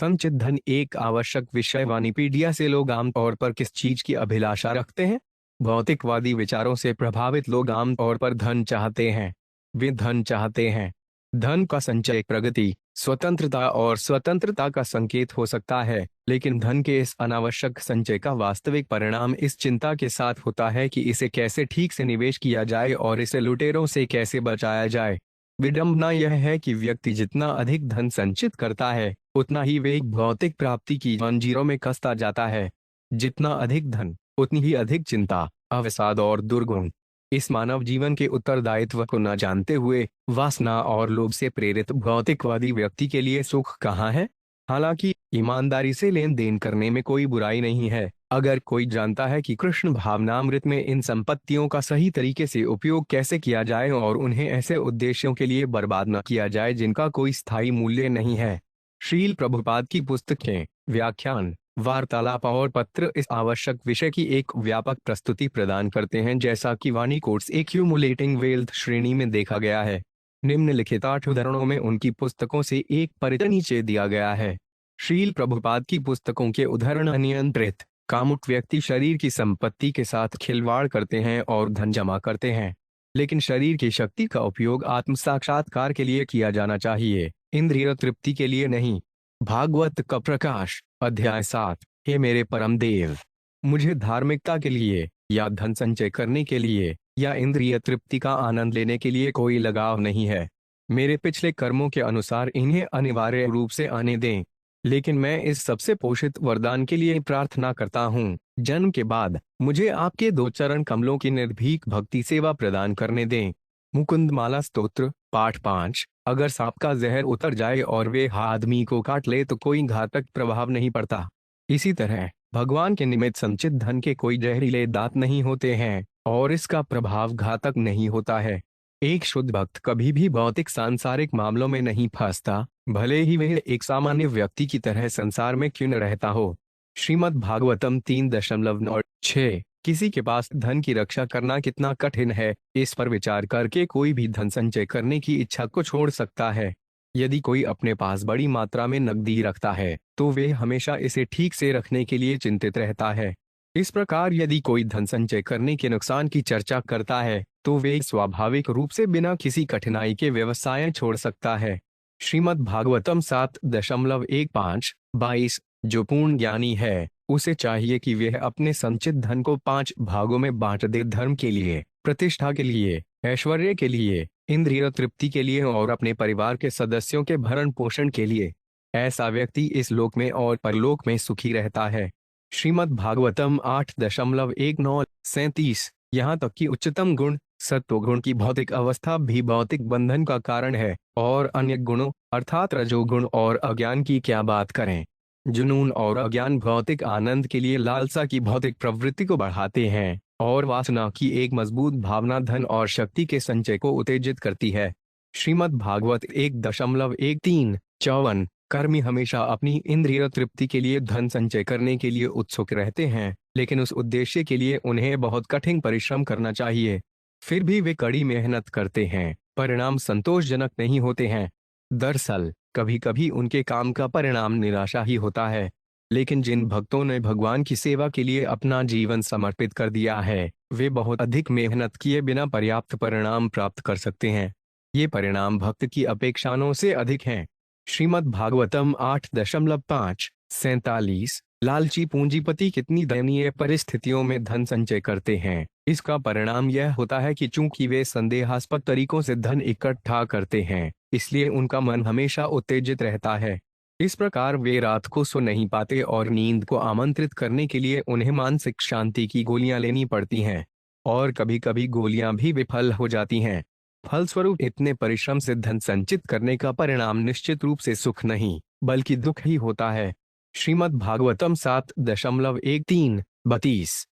संचित धन एक आवश्यक विषय वानिपीडिया से लोग आमतौर पर किस चीज की अभिलाषा रखते हैं? भौतिकवादी विचारों से प्रभावित लोग आमतौर पर धन चाहते हैं। वे धन चाहते हैं। धन का संचय प्रगति, स्वतंत्रता और स्वतंत्रता का संकेत हो सकता है, लेकिन धन के इस अनावश्यक संचय का वास्तविक परिणाम इस चिंता के साथ होता है कि इसे कैसे ठीक से निवेश किया जाए और इसे लुटेरों से कैसे बचाया जाए। विडंबना यह है कि व्यक्ति जितना अधिक धन संचित करता है, उतना ही वे एक भौतिक प्राप्ति की जंजीरों में कसता जाता है। जितना अधिक धन, उतनी ही अधिक चिंता, अवसाद और दुर्गुण। इस मानव जीवन के उत्तरदायित्व को न जानते हुए वासना और लोभ से प्रेरित भौतिकवादी व्यक्ति के लिए सुख कहाँ है? हालांकि ईमानदारी से लेन देन करने में कोई बुराई नहीं है, अगर कोई जानता है कि कृष्ण भावनामृत में इन संपत्तियों का सही तरीके से उपयोग कैसे किया जाए और उन्हें ऐसे उद्देश्यों के लिए बर्बाद न किया जाए जिनका कोई स्थायी मूल्य नहीं है। श्रील प्रभुपाद की पुस्तकें, व्याख्यान, वार्तालाप और पत्र इस आवश्यक विषय की एक व्यापक प्रस्तुति प्रदान करते हैं, जैसा कि वाणी कोट्स एक्यूमुलेटिंग वेल्थ श्रेणी में देखा गया है। निम्नलिखित 8 उदाहरणों में उनकी पुस्तकों से एक परिचय नीचे दिया गया है। श्रील प्रभुपाद की पुस्तकों के उदाहरण: अनियंत्रित कामुक व्यक्ति शरीर की संपत्ति के साथ खिलवाड़ करते हैं और धन जमा करते हैं, लेकिन शरीर की शक्ति का उपयोग आत्म साक्षात्कार के लिए किया जाना चाहिए, इंद्रिय तृप्ति के लिए नहीं। भागवत का प्रकाश, अध्याय 7। हे मेरे परम देव, मुझे धार्मिकता के लिए या धन संचय करने के लिए या इंद्रिय तृप्ति का आनंद लेने के लिए कोई लगाव नहीं है। मेरे पिछले कर्मों के अनुसार इन्हें अनिवार्य रूप से आने दें, लेकिन मैं इस सबसे पोषित वरदान के लिए प्रार्थना करता हूँ, जन्म के बाद मुझे आपके 2 चरण कमलों की निर्भीक भक्ति सेवा प्रदान करने दें। मुकुंद माला स्तोत्र, पाठ 5। अगर सांप का जहर उतर जाए और वे आदमी को काट ले तो कोई घातक प्रभाव नहीं पड़ता। इसी तरह भगवान के निमित्त संचित धन के कोई जहरीले दांत नहीं होते हैं और इसका प्रभाव घातक नहीं होता है। एक शुद्ध भक्त कभी भी भौतिक सांसारिक मामलों में नहीं फंसता, भले ही वह एक सामान्य व्यक्ति की तरह संसार में क्यों न रहता हो। श्रीमद् भागवतम 3.9-6। किसी के पास धन की रक्षा करना कितना कठिन है, इस पर विचार करके कोई भी धन संचय करने की इच्छा को छोड़ सकता है। यदि कोई अपने पास बड़ी मात्रा में नकदी रखता है, तो वे हमेशा इसे ठीक से रखने के लिए चिंतित रहता है। इस प्रकार यदि कोई धन संचय करने के नुकसान की चर्चा करता है, तो वे स्वाभाविक रूप से बिना किसी कठिनाई के व्यवसाय छोड़ सकता है। श्रीमद् भागवतम 7.15-22। जो पूर्ण ज्ञानी है, उसे चाहिए कि वह अपने संचित धन को 5 भागों में बांट दे, धर्म के लिए, प्रतिष्ठा के लिए, ऐश्वर्य के लिए, इंद्रिय तृप्ति के लिए और अपने परिवार के सदस्यों के भरण पोषण के लिए। ऐसा व्यक्ति इस लोक में और परलोक में सुखी रहता है। श्रीमद् भागवतम 8.19-37। यहाँ तक कि उच्चतम गुण सत्वगुण की भौतिक अवस्था भी भौतिक बंधन का कारण है, और अन्य गुणों अर्थात रजोगुण और अज्ञान की क्या बात करें। जुनून और अज्ञान भौतिक आनंद के लिए लालसा की भौतिक प्रवृत्ति को बढ़ाते हैं, और वासना की एक मजबूत भावना धन और शक्ति के संचय को उत्तेजित करती है। श्रीमद् भागवत 1.13-54। कर्मी हमेशा अपनी इंद्रिय तृप्ति के लिए धन संचय करने के लिए उत्सुक रहते हैं, लेकिन उस उद्देश्य के लिए उन्हें बहुत कठिन परिश्रम करना चाहिए। फिर भी वे कड़ी मेहनत करते हैं, परिणाम संतोषजनक नहीं होते हैं। दरअसल कभी कभी उनके काम का परिणाम निराशा ही होता है, लेकिन जिन भक्तों ने भगवान की सेवा के लिए अपना जीवन समर्पित कर दिया है, वे बहुत अधिक मेहनत किए बिना पर्याप्त परिणाम प्राप्त कर सकते हैं। ये परिणाम भक्त की अपेक्षाओं से अधिक हैं। श्रीमद् भागवतम 8.5-47। लालची पूंजीपति कितनी दयनीय परिस्थितियों में धन संचय करते हैं। इसका परिणाम यह होता है कि चूंकि वे संदेहास्पद तरीकों से धन इकट्ठा करते हैं, इसलिए उनका मन हमेशा उत्तेजित रहता है। इस प्रकार वे रात को सो नहीं पाते और नींद को आमंत्रित करने के लिए उन्हें मानसिक शांति की गोलियां लेनी पड़ती हैं, और कभी कभी गोलियां भी विफल हो जाती हैं। फलस्वरूप इतने परिश्रम से धन संचित करने का परिणाम निश्चित रूप से सुख नहीं, बल्कि दुख ही होता है। श्रीमद् भागवतम 7.13-32।